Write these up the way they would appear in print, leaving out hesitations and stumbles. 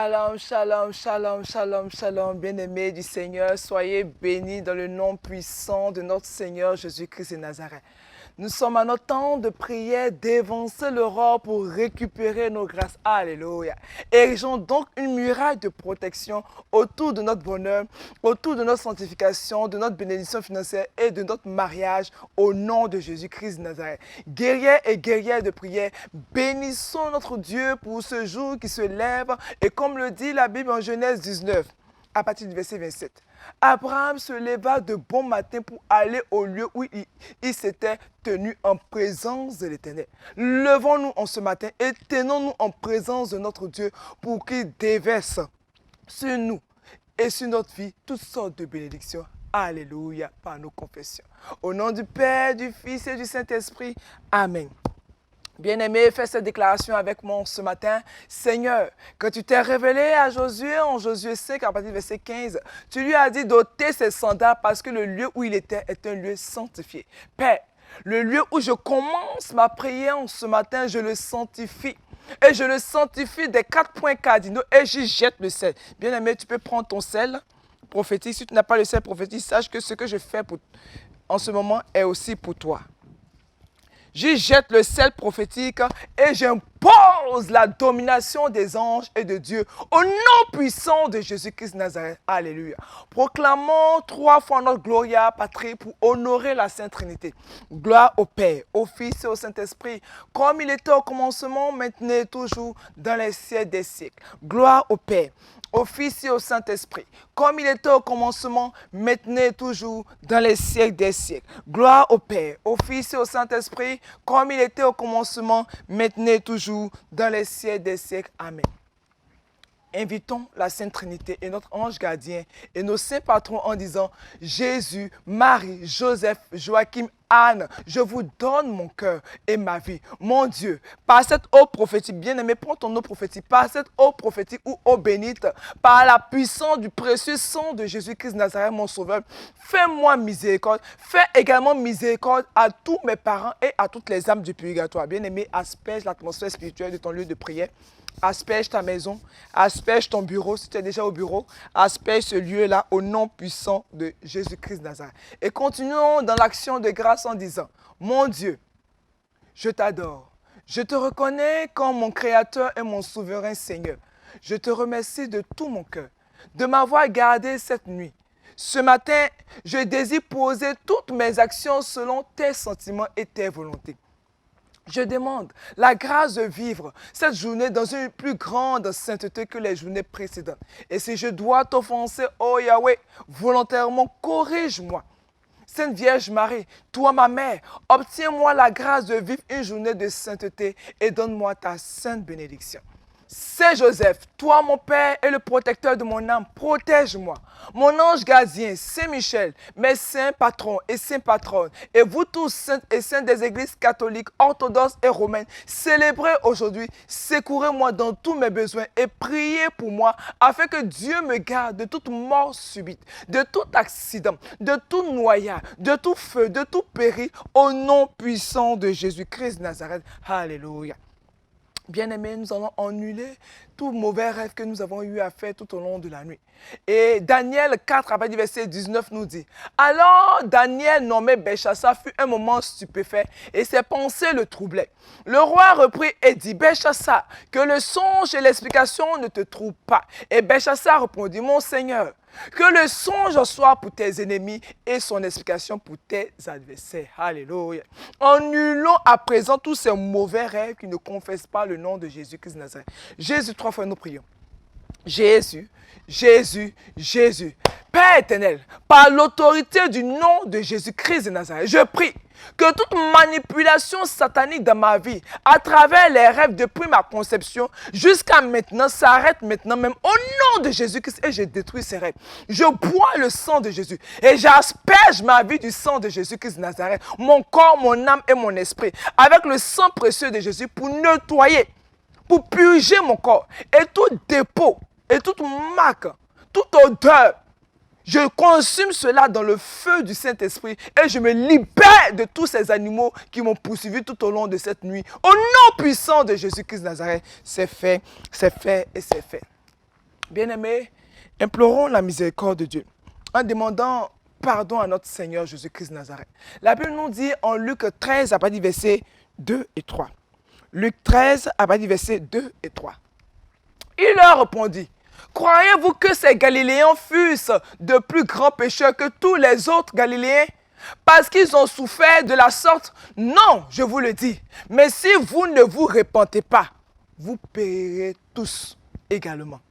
Shalom, shalom, shalom, shalom, shalom, bien-aimés du Seigneur, soyez bénis dans le nom puissant de notre Seigneur Jésus-Christ de Nazareth. Nous sommes à notre temps de prière, d'évancer l'aurore pour récupérer nos grâces. Alléluia. Érigeons donc une muraille de protection autour de notre bonheur, autour de notre sanctification, de notre bénédiction financière et de notre mariage au nom de Jésus-Christ de Nazareth. Guerriers et guerrières de prière, bénissons notre Dieu pour ce jour qui se lève. Et comme le dit la Bible en Genèse 19, à partir du verset 27. Abraham se leva de bon matin pour aller au lieu où il s'était tenu en présence de l'Éternel. Levons-nous en ce matin et tenons-nous en présence de notre Dieu pour qu'il déverse sur nous et sur notre vie toutes sortes de bénédictions. Alléluia, par nos confessions. Au nom du Père, du Fils et du Saint-Esprit. Amen. Bien-aimé, fais cette déclaration avec moi ce matin. Seigneur, quand tu t'es révélé à Josué, en Josué 5, à partir du verset 15, tu lui as dit d'ôter ses sandales parce que le lieu où il était est un lieu sanctifié. Père, le lieu où je commence ma prière ce matin, je le sanctifie. Et je le sanctifie des 4 points cardinaux et j'y jette le sel. Bien-aimé, tu peux prendre ton sel prophétique. Si tu n'as pas le sel prophétique, sache que ce que je fais en ce moment est aussi pour toi. J'y jette le sel prophétique et j'impose la domination des anges et de Dieu au nom puissant de Jésus-Christ de Nazareth. Alléluia. Proclamons 3 fois notre Gloria Patri pour honorer la Sainte Trinité. Gloire au Père, au Fils et au Saint-Esprit, comme il était au commencement, maintenant et toujours, dans les siècles des siècles. Gloire au Père, au Fils et au Saint-Esprit, comme il était au commencement, maintenant et toujours, dans les siècles des siècles. Gloire au Père, au Fils et au Saint-Esprit, comme il était au commencement, maintenant et toujours, dans les siècles des siècles. Amen. Invitons la Sainte Trinité et notre ange gardien et nos saints patrons en disant: Jésus, Marie, Joseph, Joachim, Anne, je vous donne mon cœur et ma vie. Mon Dieu, par cette eau prophétique, bien-aimé, prends ton eau prophétique, par cette eau prophétique ou eau bénite, par la puissance du précieux sang de Jésus-Christ de Nazareth, mon sauveur, fais-moi miséricorde. Fais également miséricorde à tous mes parents et à toutes les âmes du purgatoire. Bien-aimé, asperge l'atmosphère spirituelle de ton lieu de prière. Asperge ta maison, asperge ton bureau, si tu es déjà au bureau, asperge ce lieu-là au nom puissant de Jésus-Christ de Nazareth. Et continuons dans l'action de grâce en disant: Mon Dieu, je t'adore, je te reconnais comme mon Créateur et mon souverain Seigneur. Je te remercie de tout mon cœur de m'avoir gardé cette nuit. Ce matin, je désire poser toutes mes actions selon tes sentiments et tes volontés. Je demande la grâce de vivre cette journée dans une plus grande sainteté que les journées précédentes. Et si je dois t'offenser, oh Yahweh, volontairement, corrige-moi. Sainte Vierge Marie, toi ma mère, obtiens-moi la grâce de vivre une journée de sainteté et donne-moi ta sainte bénédiction. Saint Joseph, toi mon Père et le protecteur de mon âme, protège-moi. Mon ange gardien, Saint Michel, mes saints patrons et saints patronnes, et vous tous saints et saints des églises catholiques, orthodoxes et romaines, célébrez aujourd'hui, secourez-moi dans tous mes besoins et priez pour moi afin que Dieu me garde de toute mort subite, de tout accident, de tout noyade, de tout feu, de tout péril, au nom puissant de Jésus-Christ de Nazareth. Alléluia. Bien-aimés, nous allons annuler tout mauvais rêve que nous avons eu à faire tout au long de la nuit. Et Daniel 4, à partir du verset 19, nous dit: Alors Daniel, nommé Belchassar, fut un moment stupéfait et ses pensées le troublaient. Le roi reprit et dit: Belchassar, que le songe et l'explication ne te troublent pas. Et Belchassar répondit: Mon Seigneur, que le songe soit pour tes ennemis et son explication pour tes adversaires. Alléluia. Annulons à présent tous ces mauvais rêves qui ne confessent pas le nom de Jésus-Christ de Nazareth. Jésus, 3 fois nous prions. Jésus, Jésus, Jésus. Père éternel, par l'autorité du nom de Jésus-Christ de Nazareth, je prie que toute manipulation satanique dans ma vie, à travers les rêves depuis ma conception jusqu'à maintenant, s'arrête maintenant même au nom de Jésus-Christ et je détruis ces rêves. Je bois le sang de Jésus et j'asperge ma vie du sang de Jésus-Christ de Nazareth, mon corps, mon âme et mon esprit, avec le sang précieux de Jésus pour nettoyer, pour purger mon corps et tout dépôt et toute marque, toute odeur. Je consume cela dans le feu du Saint-Esprit et je me libère de tous ces animaux qui m'ont poursuivi tout au long de cette nuit. Au nom puissant de Jésus-Christ de Nazareth, c'est fait et c'est fait. Bien-aimés, implorons la miséricorde de Dieu en demandant pardon à notre Seigneur Jésus-Christ de Nazareth. La Bible nous dit en Luc 13, à partir du verset 2 et 3. Luc 13, à partir du verset 2 et 3. Il leur répondit, croyez-vous que ces Galiléens fussent de plus grands pécheurs que tous les autres Galiléens parce qu'ils ont souffert de la sorte? Non, je vous le dis. Mais si vous ne vous repentez pas, vous périrez tous également.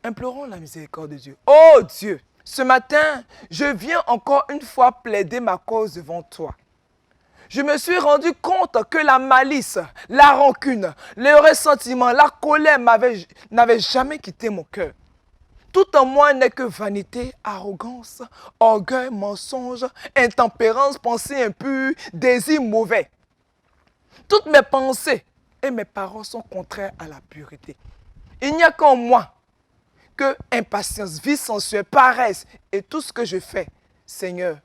Implorons la miséricorde de Dieu. Oh Dieu, ce matin, je viens encore une fois plaider ma cause devant toi. Je me suis rendu compte que la malice, la rancune, le ressentiment, la colère n'avaient jamais quitté mon cœur. Tout en moi n'est que vanité, arrogance, orgueil, mensonge, intempérance, pensée impure, désir mauvais. Toutes mes pensées et mes paroles sont contraires à la pureté. Il n'y a qu'en moi que impatience, vie sensuelle, paresse et tout ce que je fais, Seigneur,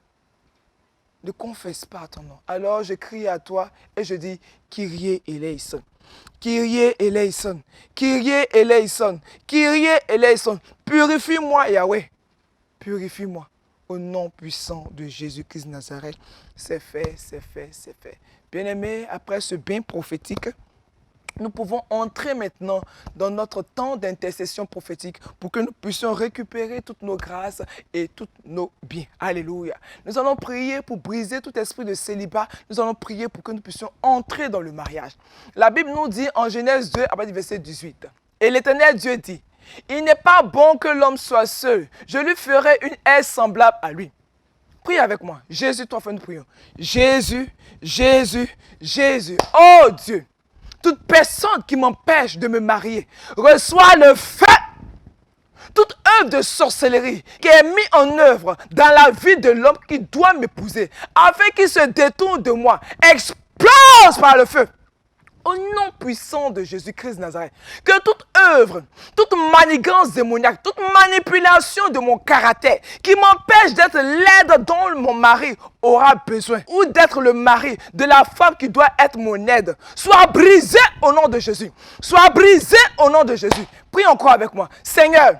ne confesse pas ton nom. Alors je crie à toi et je dis, Kyrie eleison, Kyrie eleison, Kyrie eleison, Kyrie eleison. Purifie-moi, Yahweh. Purifie-moi. Au nom puissant de Jésus-Christ de Nazareth. C'est fait, c'est fait, c'est fait. Bien-aimés, après ce bain prophétique, nous pouvons entrer maintenant dans notre temps d'intercession prophétique pour que nous puissions récupérer toutes nos grâces et tous nos biens. Alléluia. Nous allons prier pour briser tout esprit de célibat. Nous allons prier pour que nous puissions entrer dans le mariage. La Bible nous dit en Genèse 2, à partir du verset 18. Et l'Éternel Dieu dit, il n'est pas bon que l'homme soit seul. Je lui ferai une aide semblable à lui. Prie avec moi. Jésus, toi, fais nous prions. Jésus, Jésus, Jésus. Oh Dieu. Toute personne qui m'empêche de me marier reçoit le feu. Toute œuvre de sorcellerie qui est mise en œuvre dans la vie de l'homme qui doit m'épouser, afin qu'il se détourne de moi, explose par le feu. Au nom puissant de Jésus-Christ de Nazareth, que toute œuvre, toute manigance démoniaque, toute manipulation de mon caractère qui m'empêche d'être l'aide dont mon mari aura besoin ou d'être le mari de la femme qui doit être mon aide, soit brisée au nom de Jésus. Soit brisée au nom de Jésus. Prie encore avec moi. Seigneur,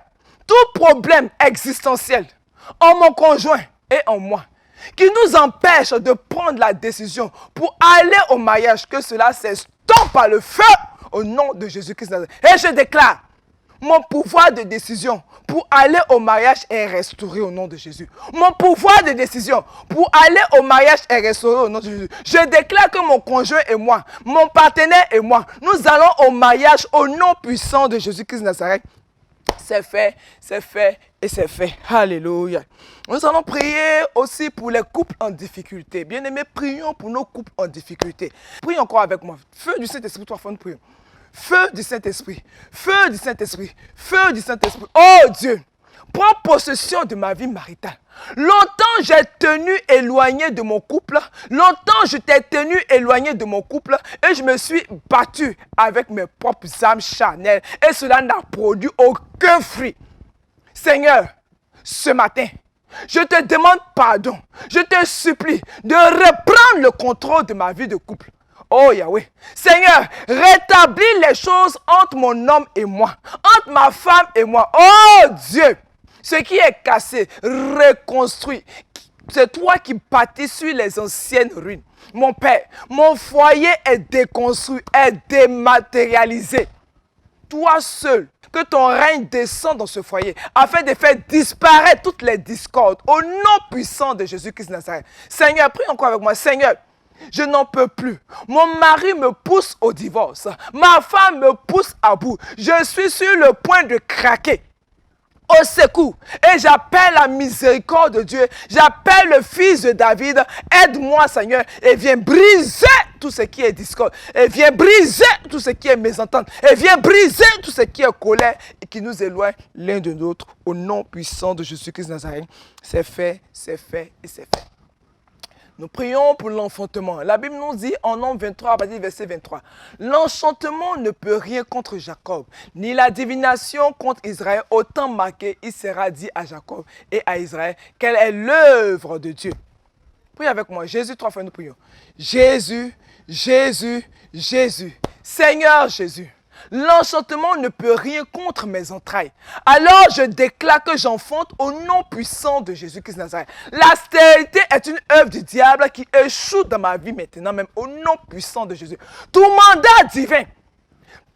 tout problème existentiel en mon conjoint et en moi, qui nous empêche de prendre la décision pour aller au mariage, que cela s'estompe par le feu au nom de Jésus-Christ. Et je déclare, mon pouvoir de décision pour aller au mariage est restauré au nom de Jésus. Mon pouvoir de décision pour aller au mariage est restauré au nom de Jésus. Je déclare que mon conjoint et moi, mon partenaire et moi, nous allons au mariage au nom puissant de Jésus-Christ de Nazareth. C'est fait et c'est fait. Alléluia. Nous allons prier aussi pour les couples en difficulté. Bien-aimés, prions pour nos couples en difficulté. Prions encore avec moi. Feu du Saint-Esprit, toi, nous prions. Feu du Saint-Esprit, feu du Saint-Esprit, feu du Saint-Esprit. Oh Dieu, prends possession de ma vie maritale. Longtemps j'ai tenu éloigné de mon couple. Longtemps je t'ai tenu éloigné de mon couple. Et je me suis battu avec mes propres âmes charnelles. Et cela n'a produit aucun fruit. Seigneur, ce matin, je te demande pardon. Je te supplie de reprendre le contrôle de ma vie de couple. Oh Yahweh, Seigneur, rétablis les choses entre mon homme et moi, entre ma femme et moi. Oh Dieu, ce qui est cassé, reconstruit. C'est toi qui bâtis sur les anciennes ruines. Mon Père, mon foyer est déconstruit, est dématérialisé. Toi seul, que ton règne descende dans ce foyer, afin de faire disparaître toutes les discordes, au nom puissant de Jésus-Christ de Nazareth. Seigneur, prie encore avec moi. Seigneur, je n'en peux plus. Mon mari me pousse au divorce. Ma femme me pousse à bout. Je suis sur le point de craquer. Au secours. Et j'appelle la miséricorde de Dieu. J'appelle le fils de David. Aide-moi, Seigneur. Et viens briser tout ce qui est discorde. Et viens briser tout ce qui est mésentente. Et viens briser tout ce qui est colère et qui nous éloigne l'un de l'autre. Au nom puissant de Jésus-Christ de Nazareth. C'est fait, c'est fait et c'est fait. Nous prions pour l'enfantement. La Bible nous dit en Nombre 23, à partir du verset 23. L'enchantement ne peut rien contre Jacob, ni la divination contre Israël. Autant marqué, il sera dit à Jacob et à Israël quelle est l'œuvre de Dieu. Priez avec moi. Jésus, 3 fois nous prions. Jésus, Jésus, Jésus. Seigneur Jésus, L'enchantement ne peut rien contre mes entrailles. Alors je déclare que j'enfante au nom puissant de Jésus-Christ de Nazareth. La stérilité est une œuvre du diable qui échoue dans ma vie maintenant, même au nom puissant de Jésus. Tout mandat divin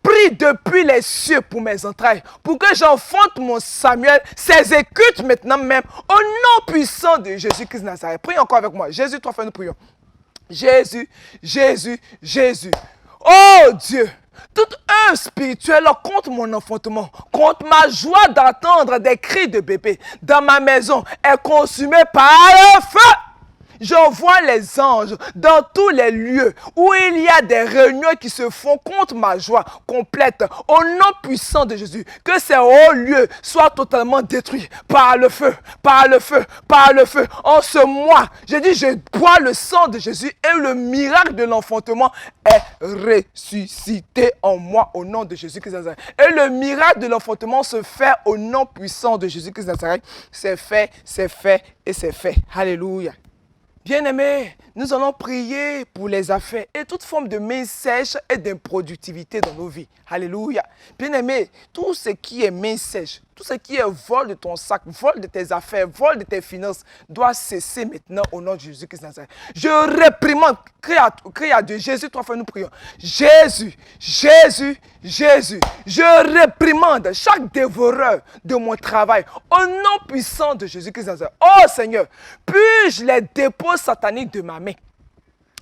prie depuis les cieux pour mes entrailles, pour que j'enfante mon Samuel, s'exécute maintenant même au nom puissant de Jésus-Christ de Nazareth. Prie encore avec moi. Jésus, trois fois nous prions. Jésus, Jésus, Jésus. Oh Dieu, toute œuvre spirituelle contre mon enfantement, contre ma joie d'entendre des cris de bébé dans ma maison est consumée par le feu. J'envoie les anges dans tous les lieux où il y a des réunions qui se font contre ma joie complète. Au nom puissant de Jésus, que ces hauts lieux soient totalement détruits par le feu, par le feu, par le feu. En ce mois, j'ai dit, je bois le sang de Jésus et le miracle de l'enfantement est ressuscité en moi au nom de Jésus-Christ de Nazareth. Et le miracle de l'enfantement se fait au nom puissant de Jésus-Christ de Nazareth. C'est fait, c'est fait et c'est fait. Alléluia. Bien-aimés, nous allons prier pour les affaires et toute forme de main sèche et d'improductivité dans nos vies. Alléluia. Bien-aimés, tout ce qui est main sèche, tout ce qui est vol de ton sac, vol de tes affaires, vol de tes finances, doit cesser maintenant au nom de Jésus-Christ de Nazareth. Je réprimande, crie à Dieu, Jésus, trois fois nous prions. Jésus, Jésus, Jésus, je réprimande chaque dévoreur de mon travail au nom puissant de Jésus-Christ de Nazareth. Oh Seigneur, puis-je les dépôts sataniques de ma main,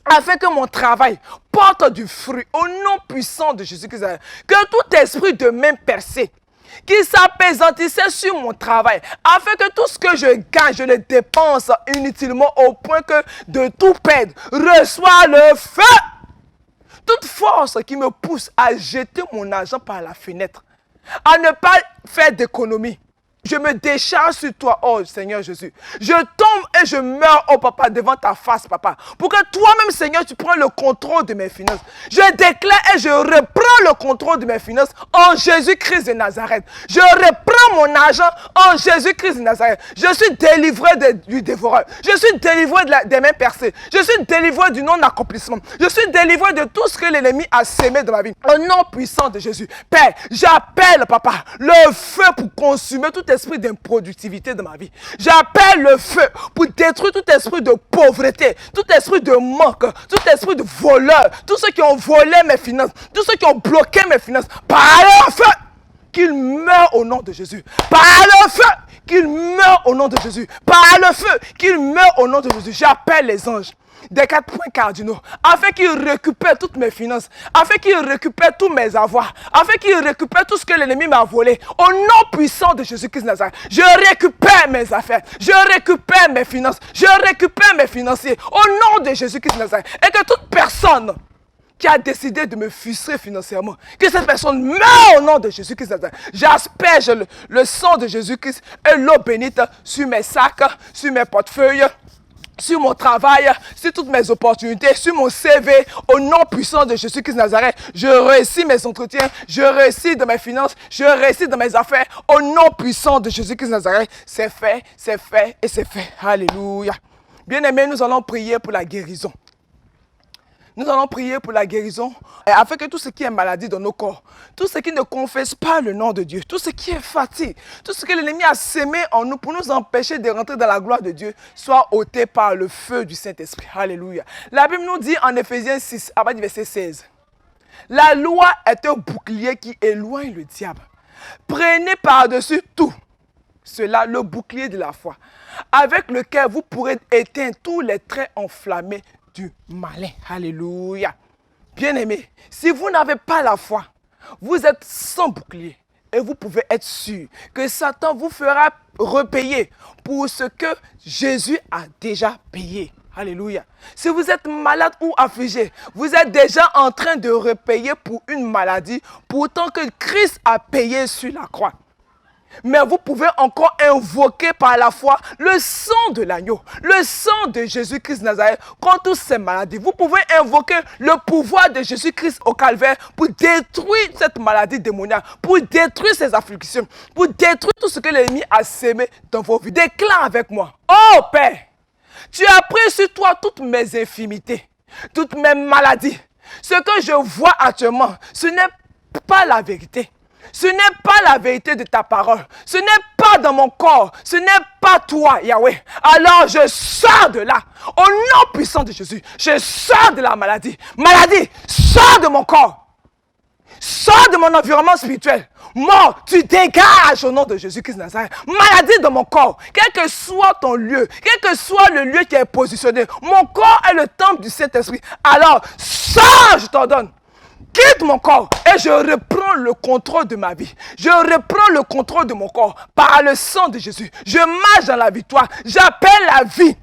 afin que mon travail porte du fruit au nom puissant de Jésus-Christ. Que tout esprit de main percée qui s'appesantissait sur mon travail, afin que tout ce que je gagne, je le dépense inutilement au point que de tout perdre, reçoit le feu. Toute force qui me pousse à jeter mon argent par la fenêtre, à ne pas faire d'économie, je me décharge sur toi, oh Seigneur Jésus. Je tombe et je meurs, oh Papa, devant ta face, Papa. Pour que toi-même, Seigneur, tu prennes le contrôle de mes finances. Je déclare et je reprends le contrôle de mes finances en Jésus-Christ de Nazareth. Je reprends mon argent en Jésus-Christ de Nazareth. Je suis délivré du dévoreur. Je suis délivré des mains percées. Je suis délivré du non-accomplissement. Je suis délivré de tout ce que l'ennemi a sémé dans ma vie. Au nom puissant de Jésus. Père, j'appelle, Papa, le feu pour consumer tout esprit d'improductivité de ma vie. J'appelle le feu pour détruire tout esprit de pauvreté, tout esprit de manque, tout esprit de voleur, tous ceux qui ont volé mes finances, tous ceux qui ont bloqué mes finances. Par le feu, qu'ils meurent au nom de Jésus. Par le feu, qu'ils meurent au nom de Jésus. Par le feu, qu'ils meurent au nom de Jésus. J'appelle les anges des 4 points cardinaux, afin qu'ils récupèrent toutes mes finances, afin qu'ils récupèrent tous mes avoirs, afin qu'ils récupèrent tout ce que l'ennemi m'a volé. Au nom puissant de Jésus-Christ de Nazareth, je récupère mes affaires, je récupère mes finances, je récupère mes financiers, au nom de Jésus-Christ de Nazareth. Et que toute personne qui a décidé de me frustrer financièrement, que cette personne meure au nom de Jésus-Christ de Nazareth. J'asperge le sang de Jésus-Christ et l'eau bénite sur mes sacs, sur mes portefeuilles, sur mon travail, sur toutes mes opportunités, sur mon CV, au nom puissant de Jésus-Christ de Nazareth. Je réussis mes entretiens, je réussis dans mes finances, je réussis dans mes affaires, au nom puissant de Jésus-Christ de Nazareth. C'est fait et c'est fait. Alléluia. Bien-aimés, nous allons prier pour la guérison. Nous allons prier pour la guérison, afin que tout ce qui est maladie dans nos corps, tout ce qui ne confesse pas le nom de Dieu, tout ce qui est fatigue, tout ce que l'ennemi a sémé en nous pour nous empêcher de rentrer dans la gloire de Dieu, soit ôté par le feu du Saint-Esprit. Alléluia. La Bible nous dit en Éphésiens 6, à partir du verset 16, la loi est un bouclier qui éloigne le diable. Prenez par-dessus tout cela le bouclier de la foi, avec lequel vous pourrez éteindre tous les traits enflammés du malin. Alléluia. Bien-aimés, si vous n'avez pas la foi, vous êtes sans bouclier et vous pouvez être sûr que Satan vous fera repayer pour ce que Jésus a déjà payé. Alléluia. Si vous êtes malade ou affligé, vous êtes déjà en train de repayer pour une maladie, pourtant que Christ a payé sur la croix. Mais vous pouvez encore invoquer par la foi le sang de l'agneau, le sang de Jésus-Christ de Nazareth contre toutes ces maladies. Vous pouvez invoquer le pouvoir de Jésus-Christ au calvaire pour détruire cette maladie démoniaque, pour détruire ces afflictions, pour détruire tout ce que l'ennemi a sémé dans vos vies. Déclare avec moi: oh Père, tu as pris sur toi toutes mes infirmités, toutes mes maladies. Ce que je vois actuellement, ce n'est pas la vérité. Ce n'est pas la vérité de ta parole. Ce n'est pas dans mon corps. Ce n'est pas toi, Yahweh. Alors je sors de là. Au nom puissant de Jésus, je sors de la maladie. Maladie, sors de mon corps. Sors de mon environnement spirituel. Mort, tu dégages au nom de Jésus-Christ de Nazareth. Maladie dans mon corps, quel que soit ton lieu, quel que soit le lieu qui est positionné, mon corps est le temple du Saint-Esprit. Alors, sors, je t'ordonne. Quitte mon corps et je reprends le contrôle de ma vie. Je reprends le contrôle de mon corps par le sang de Jésus. Je marche dans la victoire. J'appelle la vie.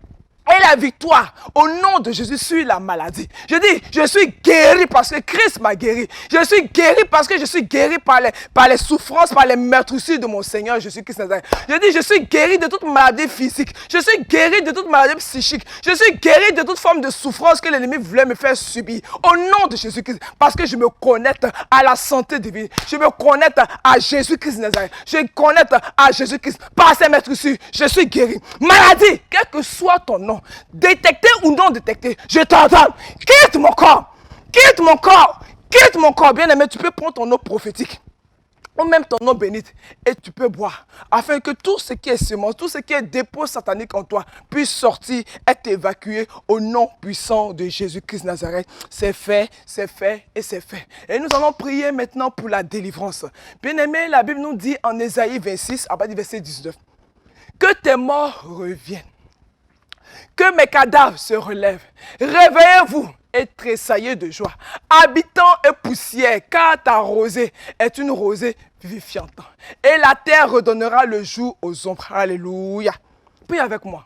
Et la victoire, au nom de Jésus, sur la maladie. Je dis, je suis guéri parce que Christ m'a guéri. Je suis guéri parce que je suis guéri par les souffrances, par les meurtrissures de mon Seigneur Jésus-Christ. Je dis, je suis guéri de toute maladie physique. Je suis guéri de toute maladie psychique. Je suis guéri de toute forme de souffrance que l'ennemi voulait me faire subir. Au nom de Jésus-Christ, parce que je me connecte à la santé divine. Je me connecte à Jésus-Christ Nazareth. Je me connecte à Jésus-Christ. Par ses meurtrissures, je suis guéri. Maladie, quel que soit ton nom, détecté ou non détecté, je t'ordonne, quitte mon corps, quitte mon corps, quitte mon corps. Bien aimé, tu peux prendre ton eau prophétique ou même ton eau bénite et tu peux boire afin que tout ce qui est semence, tout ce qui est dépôt satanique en toi puisse sortir, être évacué au nom puissant de Jésus-Christ Nazareth. C'est fait, c'est fait et c'est fait. Et nous allons prier maintenant pour la délivrance. Bien aimé, la Bible nous dit en Ésaïe 26, à partir du verset 19, que tes morts reviennent. Que mes cadavres se relèvent. Réveillez-vous et tressaillez de joie. Habitants et poussière, car ta rosée est une rosée vivifiante. Et la terre redonnera le jour aux ombres. Alléluia. Prie avec moi.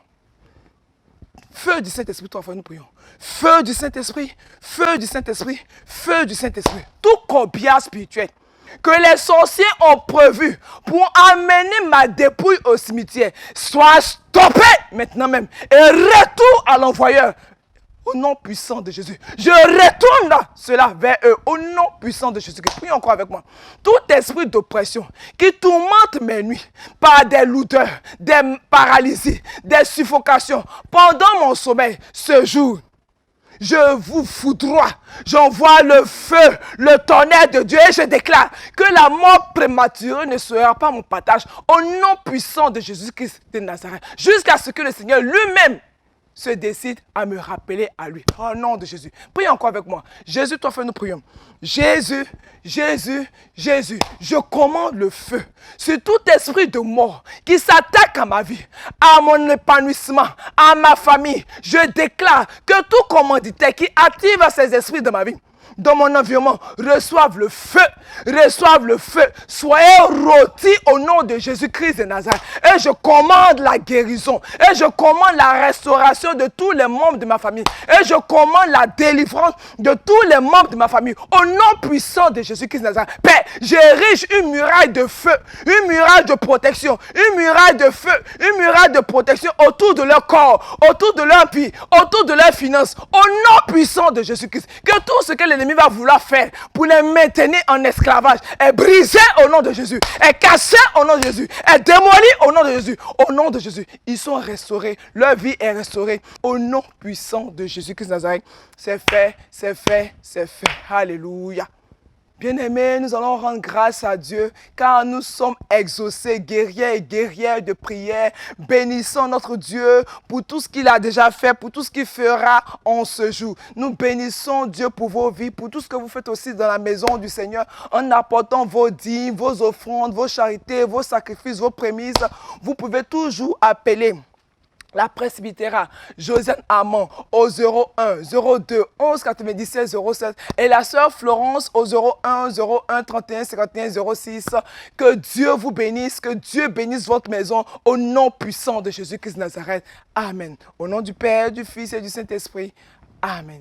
Feu du Saint-Esprit, trois fois nous prions. Feu du Saint-Esprit, feu du Saint-Esprit, feu du Saint-Esprit. Tout corbillard spirituel que les sorciers ont prévu pour amener ma dépouille au cimetière soit stoppé maintenant même et retour à l'envoyeur au nom puissant de Jésus. Je retourne cela vers eux au nom puissant de Jésus. Prie encore avec moi. Tout esprit d'oppression qui tourmente mes nuits par des lourdeurs, des paralysies, des suffocations pendant mon sommeil ce jour, je vous foudroie, j'envoie le feu, le tonnerre de Dieu et je déclare que la mort prématurée ne sera pas mon partage au nom puissant de Jésus-Christ de Nazareth, jusqu'à ce que le Seigneur lui-même se décide à me rappeler à lui. Au nom de Jésus. Priez encore avec moi. Jésus, toi, fais nous prions. Jésus, Jésus, Jésus, je commande le feu sur tout esprit de mort qui s'attaque à ma vie, à mon épanouissement, à ma famille. Je déclare que tout commanditaire qui active ces esprits de ma vie, dans mon environnement, reçoivent le feu, soyez rôtis au nom de Jésus-Christ de Nazareth. Et je commande la guérison, et je commande la restauration de tous les membres de ma famille, et je commande la délivrance de tous les membres de ma famille, au nom puissant de Jésus-Christ de Nazareth. Père, j'érige une muraille de feu, une muraille de protection, une muraille de feu, une muraille de protection autour de leur corps, autour de leur vie, autour de leurs finances, au nom puissant de Jésus-Christ. Que tout ce que l'ennemi va vouloir faire pour les maintenir en esclavage est brisé au nom de Jésus, est cassé au nom de Jésus, est démoli au nom de Jésus. Au nom de Jésus, ils sont restaurés, leur vie est restaurée au nom puissant de Jésus-Christ de Nazareth. C'est fait, c'est fait, c'est fait. Alléluia. Bien-aimés, nous allons rendre grâce à Dieu car nous sommes exaucés, guerriers et guerrières de prière. Bénissons notre Dieu pour tout ce qu'il a déjà fait, pour tout ce qu'il fera en ce jour. Nous bénissons Dieu pour vos vies, pour tout ce que vous faites aussi dans la maison du Seigneur en apportant vos dîmes, vos offrandes, vos charités, vos sacrifices, vos prémices. Vous pouvez toujours appeler la presbytéra Josiane Amand au 01 02 11 97 07 et la sœur Florence au 01 01 31 51 06. Que Dieu vous bénisse, que Dieu bénisse votre maison au nom puissant de Jésus-Christ de Nazareth. Amen. Au nom du Père, du Fils et du Saint-Esprit. Amen.